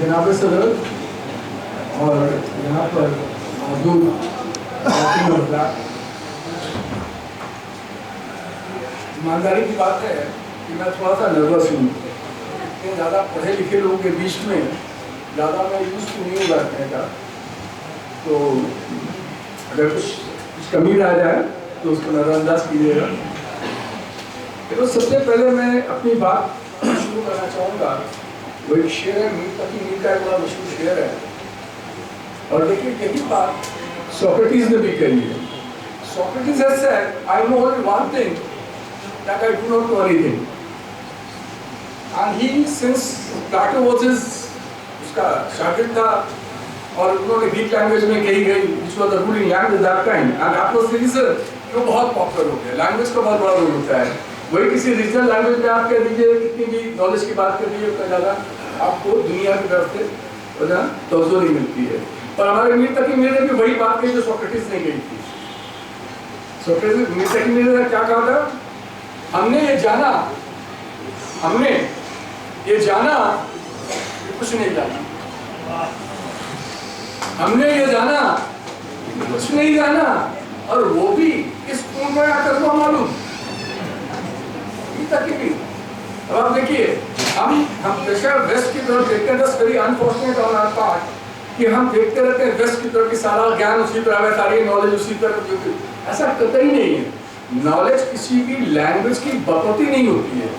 जनाब सदर और यहाँ पर मौजूद ईमानदारी की बात है कि मैं थोड़ा सा नर्वस हूँ। इतने ज़्यादा पढ़े लिखे लोगों के बीच में ज़्यादा मैं यूज़ तो नहीं होगा कहने का, तो अगर कुछ कमी रह जाए तो उसको नज़रअंदाज कीजिएगा। तो सबसे पहले मैं अपनी बात शुरू करना चाहूँगा। वो एक शेर है, मीर तकी मीर का एक बड़ा मशहूर शेर है, और देखिए यही बात सोक्रेटिस ने भी कही है। Socrates has said, I know only one thing, that I do not know anything. And he, since Plato was his, उसका शागिर्द था, और उन्होंने ग्रीक लैंग्वेज में कही गई, which was the ruling language that time, and that was the reason कि वो बहुत पॉपुलर हो गया। लैंग्वेज का बहुत बड़ा रोल होता है। वही किसी रीजनल लैंग्वेज में आप कह दीजिए, कितनी भी नॉलेज की बात कर दीजिए, उतना ज़्यादा आपको दुनिया की तरफ से तवज्जो नहीं मिलती है। पर हमारे मीर तकी मीर ने भी वही बात कही जो सोक्रेटिस ने कही थी। सोक्रेटिस, मीर तकी मीर ने क्या कहा था? हमने ये जाना कुछ नहीं जाना। हमने ये जाना कुछ नहीं जाना, और वो भी इस कुएं में आकर को मालूम। अब आप देखिए, हम हमेशा वेस्ट की तरफ देखते हैं। That's very unfortunate on our part कि हम देखते रहते हैं वेस्ट की तरफ की सारा ज्ञान उसी तरह है, सारी नॉलेज उसी तरफ। ऐसा कतई नहीं है। नॉलेज किसी भी लैंग्वेज की बकौती नहीं होती है।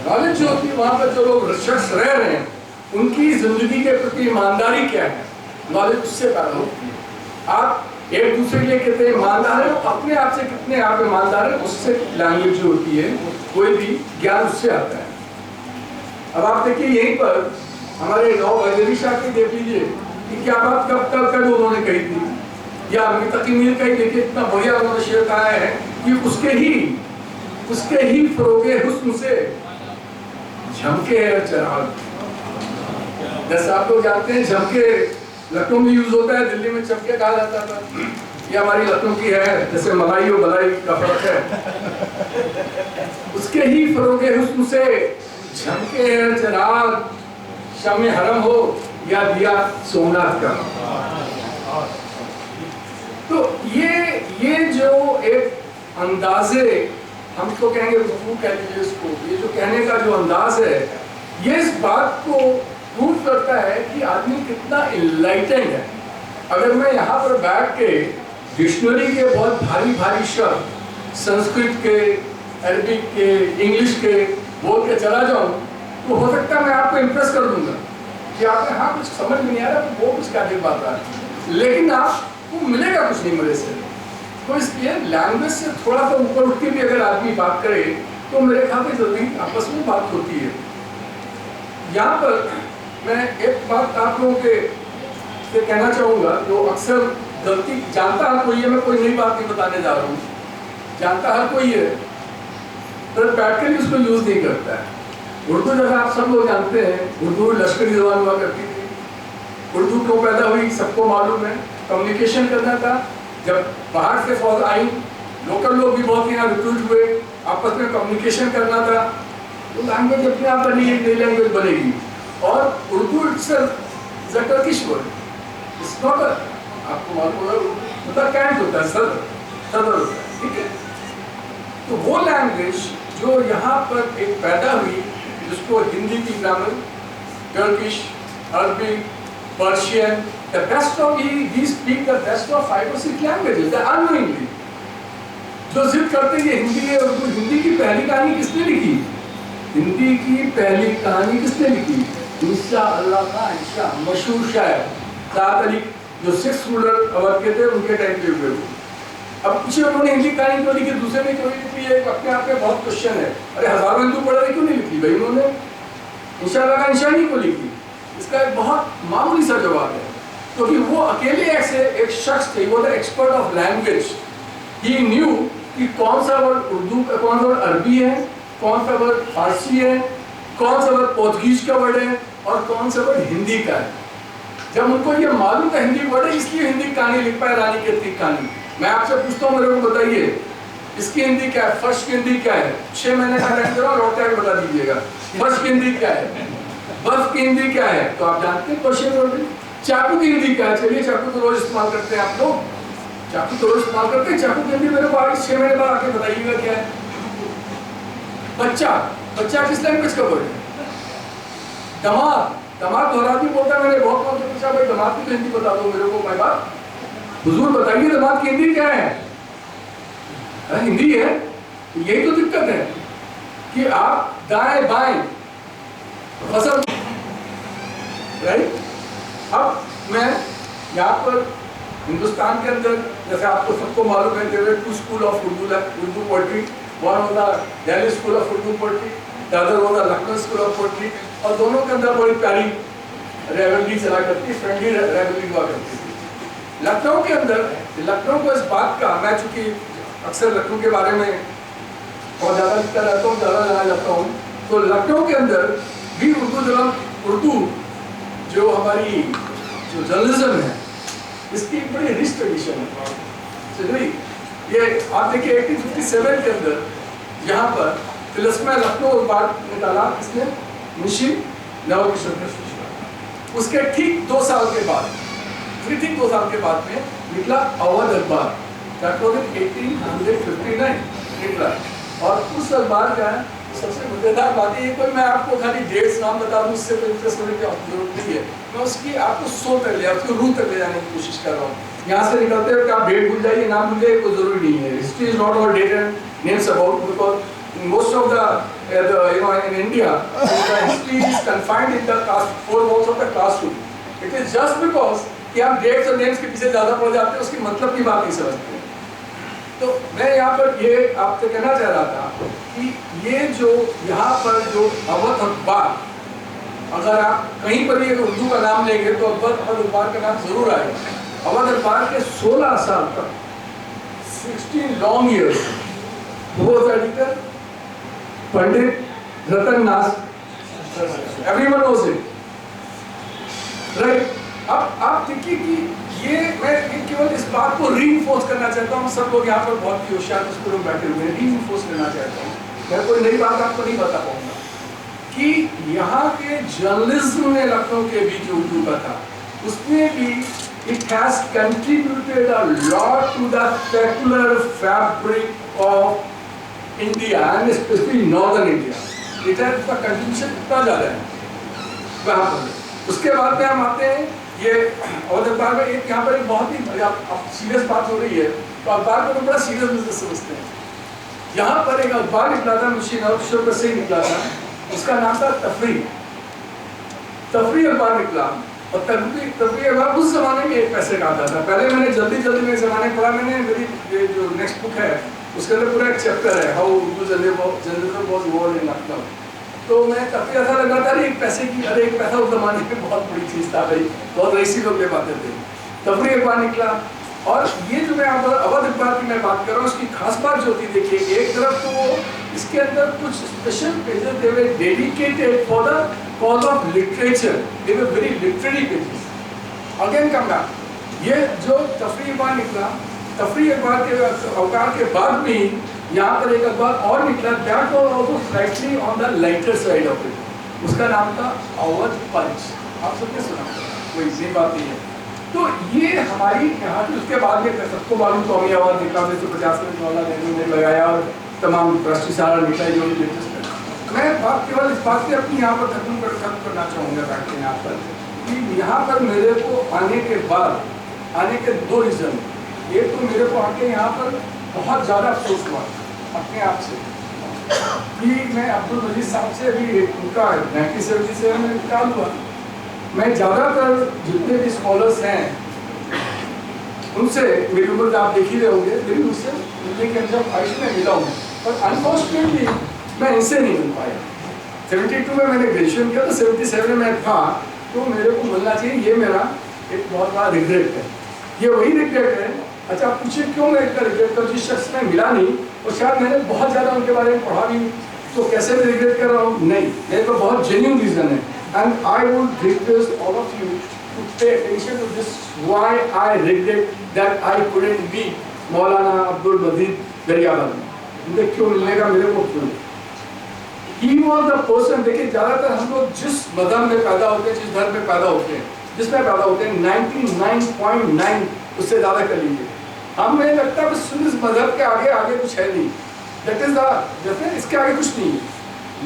नॉलेज जो होती है, वहाँ पर जो लोग शख्स रह रहे हैं उनकी जिंदगी के प्रति ईमानदारी क्या है, नॉलेज उससे पैदा होती है। आप एक दूसरे के लिए कितने ईमानदार हैं, अपने आप से कितने आप ईमानदार हैं, उससे लैंग्वेज जो होती है, कोई भी ज्ञान उससे आता है। अब आप देखिए यहीं पर हमारे नौ वजीरी शाह की देख लीजिए कि क्या बात कब उन्होंने कही थी, या मीर तकी मीर का ही देखिए इतना बढ़िया उन्होंने शेर कहा है कि उसके ही फरोगे हुस्न से झमके है चराग। जैसे आप लोग जानते हैं झमके लखनऊ में यूज होता है, दिल्ली में चमके कहा जाता था। ये हमारी लखनऊ की है, जैसे मलाई और बलाई का फर्क है। उसके ही फरोगे हुस्न से झमके है चराग, शामे हरम हो या दिया सोमनाथ का। तो ये जो एक अंदाजे, हम तो कहेंगे रुकू कह लीजिए इसको, ये जो कहने का जो अंदाज है, ये इस बात को प्रूव करता है कि आदमी कितना इनलाइटेंड है। अगर मैं यहाँ पर बैठ के डिक्शनरी के बहुत भारी शब्द संस्कृत के, अरबिक के, इंग्लिश के बोल के चला जाऊँ, तो हो सकता है मैं आपको इम्प्रेस कर दूंगा कि आपने हाँ कुछ समझ में नहीं आ रहा, तो वो कुछ क्या देख बात रहा है, लेकिन आपको मिलेगा कुछ नहीं मेरे से। तो इसलिए लैंग्वेज से थोड़ा सा ऊपर उठ के भी अगर आदमी बात करे तो मेरे ख्याल से जल्दी आपस में बात होती है। यहाँ पर मैं एक बात आप लोगों के से कहना चाहूँगा, जो अक्सर गलती जानता हर कोई है, मैं कोई नई बात नहीं बताने जा रहा हूँ, जानता हर कोई है, पर बैठ कर भी उसको यूज़ नहीं करता है। उर्दू जैसा आप सब लोग जानते हैं, उर्दू लश्करी ज़बान हुआ करती थी। उर्दू क्यों पैदा हुई सबको मालूम है, कम्युनिकेशन करना था। जब बाहर से फौज आई, लोकल लोग भी बहुत यहाँ रिक्रूट हुए, आपस में कम्युनिकेशन करना था, तो लैंग्वेज अपने आप बनी, एक नई लैंग्वेज बनेगी। और Urdu it's a Turkish word, it's not a, आपको मालूम होगा कैंट होता है, सदर होता है, ठीक है। तो वो लैंग्वेज जो यहाँ पर एक पैदा हुई, जिसको हिंदी की grammar, Turkish, Arabic, Persian, the best of we speak the best of 5 or 6 languages, they unknowingly। जो जिद करते हैं हिंदी है, उर्दू, हिंदी की पहली कहानी किसने लिखी? हिंदी की पहली कहानी किसने लिखी? इंशाअल्लाह का इंशाअल्लाह, मशहूर शायर साद अली, जो 6 रूलर अवध के थे, उनके टाइम पे हुए। अब पूछिए उन्होंने हिंदी कहानी क्यों लिखी, दूसरे ने क्यों लिखी है, अपने आप में बहुत क्वेश्चन है। अरे हजारों हिंदू पढ़ रहे, क्यों नहीं लिखी भाई उन्होंने? इंशाअल्लाह का इंशाअल्लाह क्यों लिखी? इसका एक बहुत मामूली सा जवाब है, क्योंकि वो अकेले ऐसे एक शख्स थे, वो थे expert of language. He new कि कौन सा वर्ड उर्दू का, कौन सा वर्ड अरबी है, कौन सा वर्ड फारसी है, कौन सा वर्ड पोर्तुगीज का वर्ड है, और कौन सा वर्ड हिंदी का है। जब उनको ये मालूम था हिंदी वर्ड है, इसलिए हिंदी कहानी लिख पाए, रानी की अतीक कहानी। मैं आपसे पूछता हूँ, मेरे को बताइए इसकी हिंदी क्या है, फर्श की हिंदी क्या है? 6 महीने का टाइम दे रहा हूँ, लौट के बता दीजिएगा फर्श की हिंदी क्या है। बर्फ की हिंदी क्या है? तो आप जानते हैं क्वेश्चन वर्ड। चाकू की हिंदी क्या है? चलिए चाकू तो रोज इस्तेमाल करते हैं आप लोग, चाकू तो रोज इस्तेमाल करते हैं। चाकू की हिंदी मेरे को 6 महीने बाद आके बताइएगा क्या है? बच्चा, बच्चा किस लैंग्वेज का वर्ड है? दमाद, दमाद दोहराती बोलता है। मैंने बहुत कौन से पूछा भाई दमाद की तो हिंदी बता दो मेरे को, भाई बात हुजूर बताइए दमाद की हिंदी क्या है? हिंदी है। यही तो दिक्कत है कि आप दाएं बाएं फसल, राइट। अब मैं यहाँ पर हिंदुस्तान के अंदर जैसे आपको सबको मालूम है there are 2 school of Urdu poetry, one was the Delhi school of Urdu poetry, the other was the Lucknow school of poetry, और दोनों के अंदर बड़ी प्यारी राइवलरी चला करती, फ्रेंडली राइवलरी हुआ करती थी। लखनऊ के अंदर, लखनऊ को इस बात का, मैं चूंकि अक्सर लखनऊ के बारे में बहुत ज़्यादा लिखता रहता हूँ, ज़्यादा जाना जाता हूँ, तो लखनऊ के अंदर भी उर्दू जो हमारी जो जर्नलिज्म है इसकी एक बड़ी रिच ट्रेडिशन है। ये आप देखिए 1857 के अंदर यहाँ पर तिलस्मा लखनऊ अखबार निकाला इसने मुंशी नवकिशोर मिश्र। उसके ठीक 2 साल के बाद, ठीक 2 साल के बाद में निकला अवध अखबार, 1859 निकला। और उस अखबार का सबसे मजेदार बात ये, कोई मैं आपको खाली डेट्स नाम बता दूं, उससे कोई इंटरेस्ट होने की जरूरत नहीं है, मैं उसकी आपको सोच तक ले, उसकी रूह तक ले जाने की कोशिश कर रहा हूँ। यहाँ से निकलते हुए आप डेट भूल जाइए, नाम भूल जाइए, कोई जरूरी नहीं है। History is not about date and names about, because most of the in India the history is confined in the four walls of the classroom. It is just because कि आप डेट्स और नेम्स के पीछे ज्यादा पड़ जाते हैं, उसकी मतलब की बात नहीं समझते। तो मैं यहाँ पर ये आपसे कहना चाह रहा था कि ये जो यहाँ पर जो अवध अखबार, अगर आप कहीं पर ये उर्दू का नाम लेंगे तो अवध अखबार का नाम जरूर आएगा। अवध अखबार के 16 साल तक, 16 लॉन्ग ईयर्स, वो editor Pandit Ratan Nath, everyone knows it, right. अब आप देखिए कि ये मैं केवल इस बात को रीइंफोर्स करना चाहता हूँ, सब लोग यहाँ पर बहुत ही होशियार लोग बैठे हुए हैं, रीइंफोर्स करना चाहता हूँ, मैं कोई नई बात आपको नहीं बता पाऊंगा कि यहाँ के जर्नलिज्म में लखनऊ के बीच जो उर्दू का था उसमें भी it has contributed a lot to the secular fabric of India and especially northern India. It has उसका contribution इतना ज़्यादा है वहाँ पर। उसके बाद में हम आते हैं ये अवध अखबार में एक यहाँ पर एक बहुत ही आप सीरियस बात हो रही है तो अखबार को तो बड़ा सीरियस बिजनेस समझते हैं। यहाँ पर एक अखबार निकला था, मुंशी नवकिशोर का से निकला था, उसका नाम था तफरी अखबार निकला। और तफरी अखबार उस जमाने में 1 पैसे का आता था। पहले मैंने जल्दी में जमाने पढ़ा, मैंने मेरी जो नेक्स्ट बुक है उसके अंदर पूरा एक चैप्टर है how Urdu journalism was evolved in Lucknow. तो मैं काफी ऐसा लगा था 1 पैसे की, अरे 1 पैसा उस जमाने में बहुत बड़ी चीज था भाई, बहुत रईसी लोग ले पाते थे। तफरी अखबार निकला। और ये जो मैं यहाँ पर अवध अखबार की मैं बात कर रहा हूँ, उसकी खास बात जो होती है, देखिए एक तरफ तो इसके अंदर कुछ special pages they were dedicated for the cause of literature, they were very literary pages. Again come back, ये जो तफरी अखबार निकला, तफरी अखबार के अवतार के बाद में यहाँ पर एक अखबार और निकला, that was also slightly on the lighter side of it, उसका नाम था अवध पंच। आप सबने सुना, कोई इजी बात नहीं है। तो ये हमारी यहाँ की, उसके बाद में सबको मालूम कौमी आवाज़ निकला, 1950 में नेहरू ने लगाया और तमाम राष्ट्रीय सहारा निकला जो लेटेस्ट है। मैं बात केवल इस बात से अपनी यहाँ पर खत्म करना चाहूँगा बैठ के यहाँ पर कि यहाँ पर मेरे को आने के बाद, आने के 2 रीज़न, एक तो मेरे को आके यहाँ पर बहुत ज़्यादा अफसोस हुआ अपने आप से कि मैं अब्दुल मजीद साहब से अभी उनका 1977 में इंतकाल हुआ। मैं ज़्यादातर जितने भी स्कॉलर्स हैं उनसे मेरी उम्र आप देख ही रहे होंगे, मेरी उनसे मिलने के अंदर ख्वाहिश में मिला हूँ, पर अनफॉर्चुनेटली मैं इनसे नहीं मिल पाया। 72 में मैंने ग्रेजुएशन किया तो 77 में था, तो मेरे को मिलना चाहिए, ये मेरा एक बहुत बड़ा रिग्रेट है। ये वही रिग्रेट है। अच्छा आप पूछे क्यों मैं इतना रिग्रेट कर, जिस शख्स में मिला नहीं और शायद मैंने बहुत ज़्यादा उनके बारे में पढ़ा भी, तो कैसे मैं रिग्रेट कर रहा हूँ? नहीं, मेरे को बहुत जेन्युइन रीज़न है। And I would request all of you to pay attention to this, why I regret that I couldn't meet मौलाना अब्दुल मजीद दरियाबाद। उनसे क्यों मिलने का मेरे को क्यों? He was the person, देखिए ज्यादातर हम लोग जिस मजहब में पैदा होते हैं, जिस धर्म में पैदा होते हैं, जिसमें पैदा होते हैं, 99.9 उससे ज्यादा कर लीजिए, हमें लगता है बस इस मजहब के आगे आगे कुछ है नहीं, दैट इज द, जैसे इसके आगे कुछ नहीं है।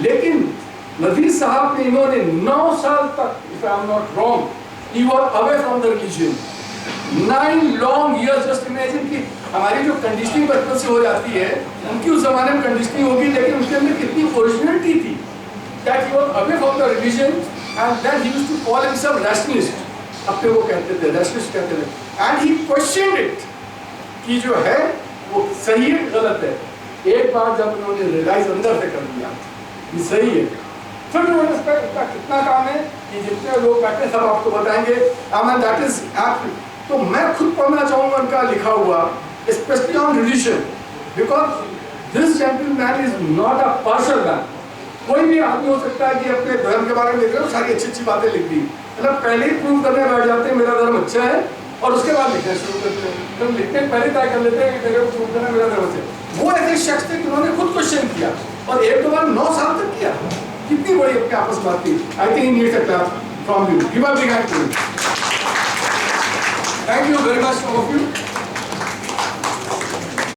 लेकिन नदीर साहब ने, इन्होंने 9 साल तक, if I am not wrong, he was away from the religion 9 long years. Just imagine कि हमारी जो कंडीशनिंग बचपन से हो जाती है, उनकी उस जमाने में कंडीशनिंग होगी, लेकिन उनके अंदर कितनी ओरिजिनलिटी थी, that he was away from the religion and then he used to call himself rationalist, अपने को कहते थे रैशनलिस्ट कहते थे, एंड ही क्वेश्चनड इट कि जो है वो सही है गलत है। एक बार जब उन्होंने रियलाइज अंदर से कर लिया कि सही है, फिर उन्होंने इस पर कितना काम है कि जितने लोग बैठे सब आपको बताएंगे, दैट इज एक्ट। तो मैं खुद पढ़ना चाहूंगा उनका लिखा हुआ, specially on religion, because this gentleman is not a partial man. कोई भी आदमी हो सकता है कि अपने धर्म के बारे में लिख रहे हो, सारी अच्छी अच्छी बातें लिख दी, मतलब पहले ही प्रूव करने बैठ जाते हैं मेरा धर्म अच्छा है, और उसके बाद लिखना शुरू करते हैं। तो लिखने पहले तय कर लेते हैं कि मेरे को प्रूव करना मेरा धर्म अच्छा है। वो ऐसे शख्स थे जिन्होंने खुद क्वेश्चन किया, और एक दो बार 9 साल तक किया। कितनी बड़ी अपने आपस में बात थी। I think needs a clap from you, give a big hand to him. Thank you very much, all of you.